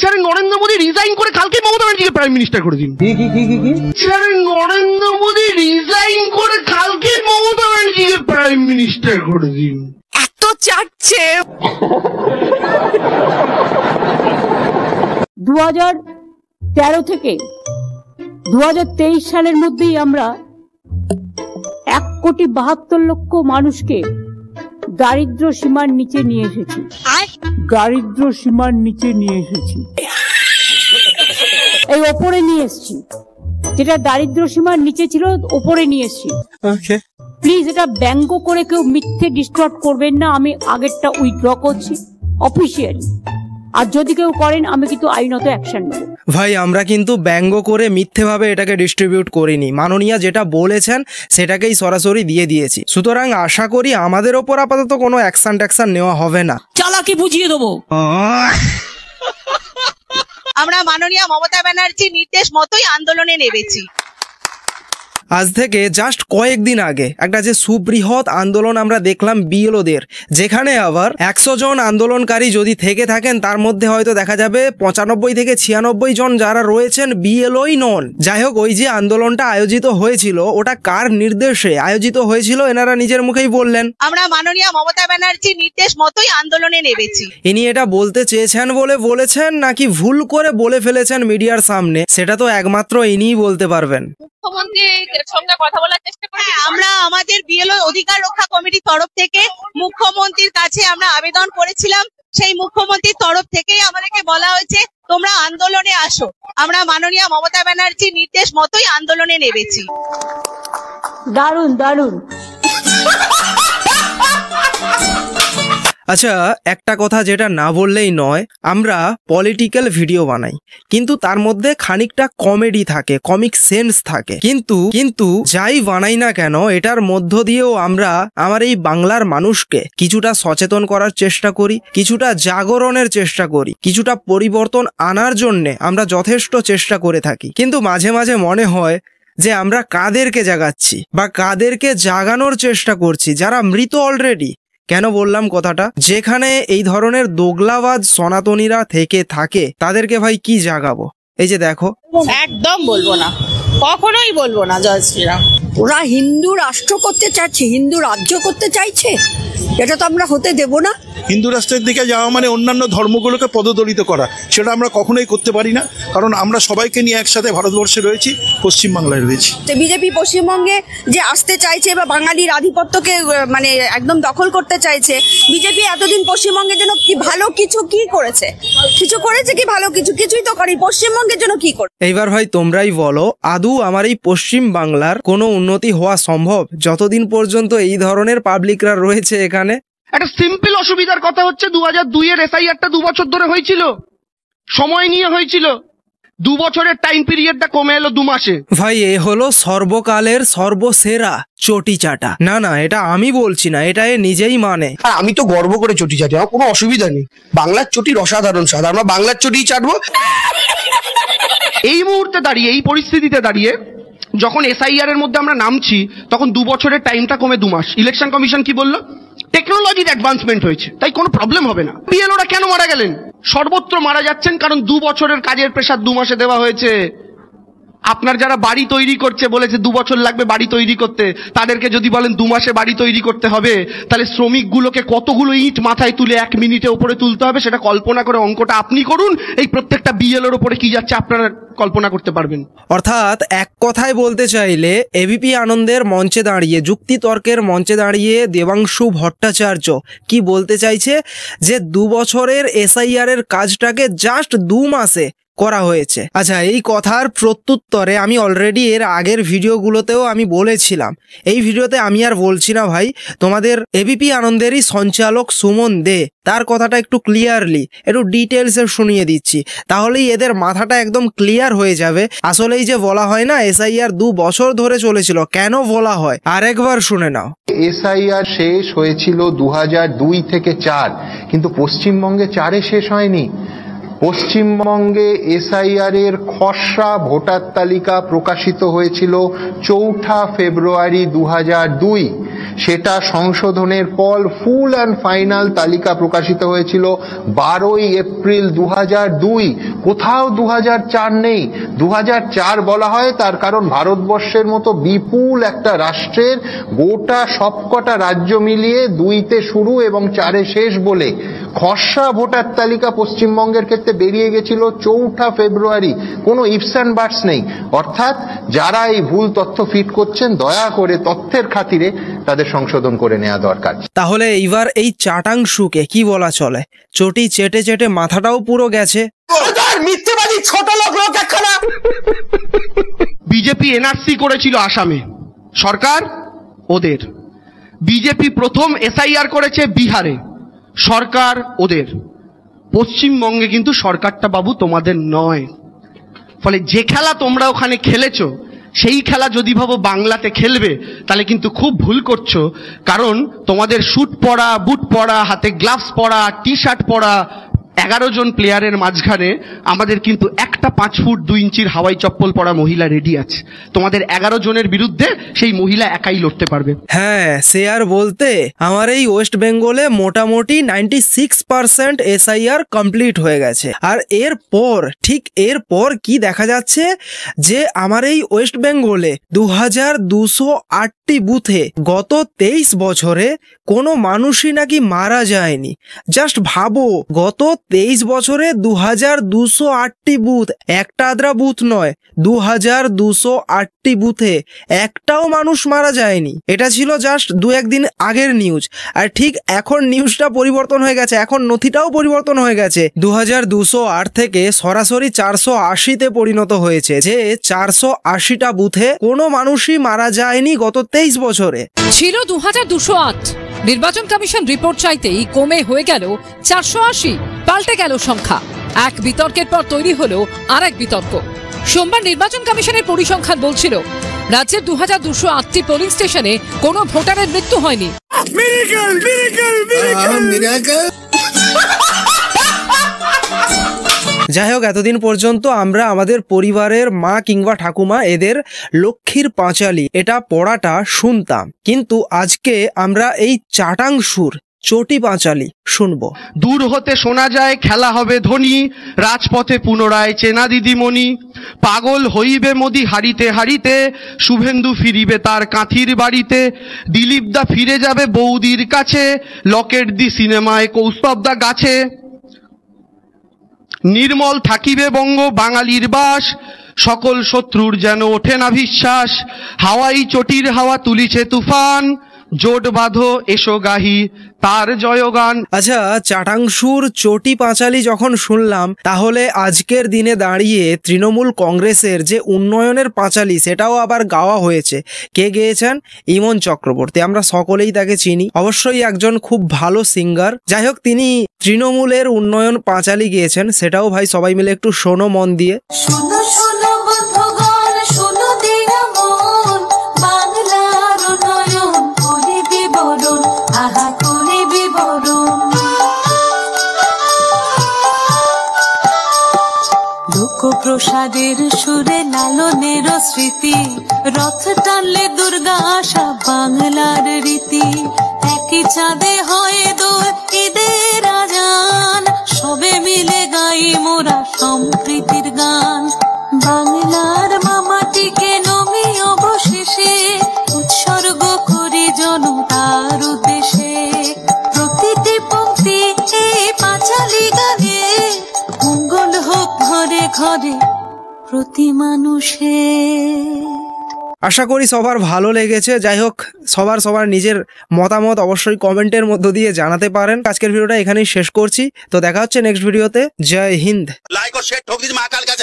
Sir Narendra Modi resign করে কালকে মমতা ব্যানার্জিকে প্রাইম মিনিস্টার করে দিন। স্যার নরেন্দ্র মোদী রিজাইন করে কালকে মমতা ব্যানার্জিকে প্রাইম মিনিস্টার করে দিন। এত চাটছে। 2013 থেকে 2023 সালের মধ্যেই আমরা 1,72,00,000 মানুষকে দারিদ্র সীমার নিচে নিয়ে এসেছি। দারিদ্র সীমার নিচে নিয়ে এসেছি, এই ওপরে নিয়ে এসেছি। যেটা দারিদ্র সীমার নিচে ছিল ওপরে নিয়ে এসেছি। প্লিজ এটা ব্যঙ্গ করে কেউ মিথ্যে ডিস্টর্ব করবেন না। আমি আগেরটা উইথড্র করছি অফিসিয়ালি, আর যদি কেউ করেন আমি কিন্তু আইনত অ্যাকশন নেব। ভাই আমরা কিন্তু ব্যঙ্গ করে মিথ্যেভাবে এটাকে ডিস্ট্রিবিউট করিনি, মাননীয়া যেটা বলেছেন সেটাকেই সরাসরি দিয়ে দিয়েছি। সুতরাং আশা করি আমাদের ওপর আপাতত কোনো অ্যাকশন নেওয়া হবে না। চালাকি বুঝিয়ে দেবো। আমরা মাননীয়া মমতা ব্যানার্জির নির্দেশ মতোই আন্দোলনে নেমেছি। আজ থেকে জাস্ট কয়েকদিন আগে একটা যে সুবৃহৎ আন্দোলন আমরা দেখলাম বিএলওদের, যেখানে আবার 100 জন আন্দোলনকারী যদি থেকে থাকেন তার মধ্যে হয়তো দেখা যাবে 95 থেকে 96 জন যারা রয়েছেন বিএলওই নন। যাই হোক, ওই যে আন্দোলনটা আয়োজিত হয়েছিল ওটা কার নির্দেশে আয়োজিত হয়েছিল এনারা নিজের মুখেই বললেন। আমরা মাননীয়া মমতা ব্যানার্জির নির্দেশ মতোই আন্দোলনে নেমেছি। ইনি এটা বলতে চেয়েছেন বলে বলেছেন নাকি ভুল করে বলে ফেলেছেন মিডিয়ার সামনে, সেটা তো একমাত্র ইনিই বলতে পারবেন। মুখ্যমন্ত্রীর সঙ্গে কথা বলার চেষ্টা করি। আমরা আমাদের বিএলও অধিকার রক্ষা কমিটির তরফ থেকে মুখ্যমন্ত্রীর কাছে আমরা আবেদন করেছিলাম। সেই মুখ্যমন্ত্রীর তরফ থেকেই আমাদেরকে বলা হয়েছে তোমরা আন্দোলনে আসো। আমরা মাননীয়া মমতা ব্যানার্জির নির্দেশ মতোই আন্দোলনে নেমেছি। দারুণ দারুণ। আচ্ছা, একটা কথা যেটা না বললেই নয়, আমরা পলিটিক্যাল ভিডিও বানাই কিন্তু তার মধ্যে খানিকটা কমেডি থাকে, কমিক সেন্স থাকে। কিন্তু যাই বানাই না কেন এটার মধ্য দিয়েও আমরা আমার এই বাংলার মানুষকে কিছুটা সচেতন করার চেষ্টা করি, কিছুটা জাগরণের চেষ্টা করি, কিছুটা পরিবর্তন আনার জন্যে আমরা যথেষ্ট চেষ্টা করে থাকি। কিন্তু মাঝে মাঝে মনে হয় যে আমরা কাদেরকে জাগাচ্ছি বা কাদেরকে জাগানোর চেষ্টা করছি যারা মৃত অলরেডি। কেন বললাম কথাটা? যেখানে এই ধরনের দোগলাবাজ সনাতনীরা থেকে থাকে তাদেরকে ভাই কি জাগাবো? এই যে দেখো, একদম বলবো না, কখনোই বলবো না। জয় শ্রীরাম। ওরা হিন্দু রাষ্ট্র করতে চাইছে, হিন্দু রাজ্য করতে চাইছে, এটা তো আমরা হতে দেব না। হিন্দু রাষ্ট্রের দিকে যাওয়া মানে অন্যান্য ধর্মগুলোকে পদদলিত করা, সেটা আমরা কখনোই করতে পারি না। কারণ আমরা সবাইকে নিয়ে একসাথে ভারতবর্ষে রয়েছি, পশ্চিমবাংলায় রয়েছি। বিজেপি পশ্চিমবঙ্গে যে আসতে চাইছে বা বাঙালির আধিপত্যকে মানে একদম দখল করতে চাইছে, বিজেপি এতদিন পশ্চিমবঙ্গের জন্য কি ভালো কিছু কি করেছে? কিছু করেছে কি ভালো? কিছুই তো করেনি। পশ্চিমবঙ্গের জন্য কি করে? এইবার ভাই তোমরাই বলো, আদৌ আমার এই পশ্চিম বাংলার কোনো উন্নতি হওয়া সম্ভব যতদিন পর্যন্ত এই ধরনের পাবলিকরা রয়েছে এখানে? একটা সিম্পল অসুবিধার কথা হচ্ছে 2002-এর এসআইআরটা 2 বছর ধরে হয়েছিল, সময় নিয়ে হয়েছিল। 2 বছরের টাইম পিরিয়ডটা কমে এলো 2 মাসে। ভাই এ হলো সর্বকালের সর্বসেরা চটি চাটা। না এটা আমি বলছি না, এটা এ নিজেই মানে। আর আমি তো গর্ব করে চটি চাটি, আমার কোনো অসুবিধা নেই। বাংলার চটির অসাধারণ স্বাদ, আমরা বাংলার চটিই চাটবো। এই মুহূর্তে দাঁড়িয়ে, এই পরিস্থিতিতে দাঁড়িয়ে যখন এসআইআর এর মধ্যে আমরা নামছি তখন 2 বছরের টাইমটা কমে 2 মাস। ইলেকশন কমিশন কি বললো? টেকনোলজির অ্যাডভান্সমেন্ট হয়েছে, তাই কোনো প্রবলেম হবে না। বিএলওরা কেন মারা গেলেন? সর্বত্র মারা যাচ্ছেন কারণ 2 বছরের কাজের প্রেশার 2 মাসে দেওয়া হয়েছে। আপনার যারা বাড়ি তৈরি করছে বলেছে 2 বছর লাগবে বাড়ি তৈরি করতে, তাদেরকে যদি বলেন 2 মাসে বাড়ি তৈরি করতে হবে, তাহলে শ্রমিকগুলোকে কতগুলো ইট মাথায় তুলে 1 মিনিটে উপরে তুলতে হবে সেটা কল্পনা করে অঙ্কটা আপনি করুন। এই প্রত্যেকটা বিএলওর উপরে কি যাচ্ছে আপনারা কল্পনা করতে পারবেন। অর্থাৎ এক কথায় বলতে চাইলে এবিপি আনন্দের মঞ্চে দাঁড়িয়ে, যুক্তিতর্কের মঞ্চে দাঁড়িয়ে দেবাংশু ভট্টাচার্য কি বলতে চাইছে যে 2 বছরের এসআইআর এর কাজটাকে জাস্ট 2 মাসে করা হয়েছে। আচ্ছা, এই কথার প্রত্যুত্তরে আমি অলরেডি এর আগের ভিডিওগুলোতেও আমি বলেছিলাম, এই ভিডিওতে আমি আর বলছি না ভাই। তোমাদের এবিপি আনন্দেরই সঞ্চালক সুমন দে তার কথাটা একটু ক্লিয়ারলি একটু ডিটেলসে শুনিয়ে দিচ্ছি, তাহলেই এদের মাথাটা একদম ক্লিয়ার হয়ে যাবে। আসলেই যে বলা হয় না এসআইআর 2 বছর ধরে চলেছিল, কেন বলা হয় আরেকবার শুনে নাও। এসআইআর শেষ হয়েছিল 2002 থেকে 4, কিন্তু পশ্চিমবঙ্গে 4-এ শেষ হয়নি। পশ্চিমবঙ্গে এসআইআর এর খসড়া ভোটার তালিকা প্রকাশিত হয়েছিল 4 ফেব্রুয়ারি 2002। সেটা সংশোধনের পর ফুল অ্যান্ড ফাইনাল তালিকা প্রকাশিত হয়েছিল 12 এপ্রিল 2002। কোথাও 2004 নেই। 2004 বলা হয় তার কারণ ভারতবর্ষের মতো বিপুল একটা রাষ্ট্রের গোটা সবকটা রাজ্য মিলিয়ে 2-তে শুরু এবং 4-এ শেষ বলে খসড়া ভোটার তালিকা পশ্চিমবঙ্গের ক্ষেত্রে বেরিয়ে গেছিল 4 ফেব্রুয়ারি। কোনো ইফস অ্যান্ড বাটস নেই। অর্থাৎ যারা এই ভুল তথ্য ফিট করছেন দয়া করে তথ্যের খাতিরে তাদের সংশোধন করে নেওয়া দরকার। তাহলে এইবার এই চাটাংশুকে কি বলা চলে? চটি চেটে চেটে মাথাটাও পুরো গেছে। মিথ্যেবাদী ছোট লোক একখানা। বিজেপি এনআরসি করেছিল আসামে, সরকার ওদের। বিজেপি প্রথম এসআইআর করেছে বিহারে, সরকার ওদের। পশ্চিমবঙ্গে কিন্তু সরকারটা বাবু তোমাদের নয়। ফলে যে খেলা তোমরা ওখানে খেলেছো সেই খেলা যদি ভাবো বাংলাতে খেলবে তাহলে কিন্তু খুব ভুল করছো। কারণ তোমাদের স্যুট পরা, বুট পরা, হাতে গ্লাভস পরা, টি শার্ট পরা 11 জন প্লেয়ারের মাঝখানে আমাদের কিন্তু একটা 5 ফুট 2 ইঞ্চির হাওয়াই চপ্পল পরা মহিলা রেডি আছে। তোমাদের 11 জনের বিরুদ্ধে সেই মহিলা একাই লড়তে পারবে। হ্যাঁ, সে আর বলতে। আমার এই ওয়েস্ট বেঙ্গলে মোটামুটি 96% এসআইআর কমপ্লিট হয়ে গেছে। আর ঠিক এরপর কি দেখা যাচ্ছে যে আমার এই ওয়েস্ট বেঙ্গলে 2208টি বুথে গত 23 বছরে কোনো মানুষই নাকি মারা যায়নি। জাস্ট ভাবো, গত 23 বছরে 2208টি বুথ, একটা আদ্রা বুথ নয়, 2208টি বুথে একটাও মানুষ মারা যায়নি। এটা ছিল জাস্ট 2-1 দিন আগের নিউজ। আর ঠিক এখন নিউজটা পরিবর্তন হয়ে গেছে, এখন নথিটাও পরিবর্তন হয়ে গেছে। 2208 থেকে সরাসরি 480-তে পরিণত হয়েছে, যে 480টা বুথে কোনো মানুষই মারা যায়নি গত 23 বছরে। ছিল 2208, নির্বাচন কমিশন রিপোর্ট চাইতেই কমে হয়ে গেল 480। পাল্টে গেল সংখ্যা। এক বিতর্কের পর তৈরি হলো আরেক বিতর্ক। সোমবার নির্বাচন কমিশনের পরিসংখ্যান বলছিল রাজ্যের 2208টি পোলিং স্টেশনে কোনো ভোটারের মৃত্যু হয়নি। যাই হোক, এতদিন পর্যন্ত আমরা আমাদের পরিবারের মা কিংবা ঠাকুমা এদের লক্ষ্মীর পাঁচালী এটা পড়াটা শুনতাম, কিন্তু আজকে আমরা এই চাটাংশুর চটি পাঁচালী শুনবো। দূর হতে শোনা যায় খেলা হবে ধনী, রাজপথে পুনরায় চেনা দিদিমণি। পাগল হইবে মোদি হারিতে হারিতে, শুভেন্দু ফিরিবে তার কাঁথির বাড়িতে। দিলীপ দা ফিরে যাবে বৌদির কাছে, লকেট দি সিনেমায় কৌস্তব দা গাছে। নির্মল থাকিবে বঙ্গ বাঙালির বাস, সকল শত্রুর যেন ওঠে না বিশ্বাস। হাওয়াই চটির হাওয়া তুলিছে তুফান, জোট বাঁধো এসো গাহি তার জয়গান। আচ্ছা, চাটাংশুর চটি পাঁচালী যখন শুনলাম, তাহলে আজকের দিনে দাঁড়িয়ে তৃণমূল কংগ্রেসের যে উন্নয়নের পাঁচালী সেটাও আবার গাওয়া হয়েছে। কে গেয়েছেন? ইমন চক্রবর্তী। আমরা সকলেই তাকে চিনি, অবশ্যই একজন খুব ভালো সিঙ্গার। যাই হোক, তিনি তৃণমূলের উন্নয়ন পাঁচালী গিয়েছেন, সেটাও ভাই সবাই মিলে একটু শোনো মন দিয়ে। প্রসাদের সুরে লালনের স্মৃতি, রথ টানলে দুর্গা আসা বাংলার রীতি। একই চাঁদে হয় দোল ঈদের আজান, সবে মিলে গাই মোরা সম্প্রীতির গান। বাংলার মামাটিকে নমি অবশেষে উৎসর্গ করি জনতার উদ্দেশ্যে। প্রতিটি পংক্তি এই পাঁচালী গানে, মঙ্গল হোক ঘরে ঘরে প্রতি মানুষে। আশা করি সবার ভালো লেগেছে। যাই হোক, সবার নিজের মতামত অবশ্যই কমেন্টের মধ্য দিয়ে জানাতে পারেন। আজকের ভিডিওটা এখানেই শেষ করছি, তো দেখা হচ্ছে নেক্সট ভিডিওতে। জয় হিন্দ। লাইক और शेयर ठोक दीजिए महाकाल का।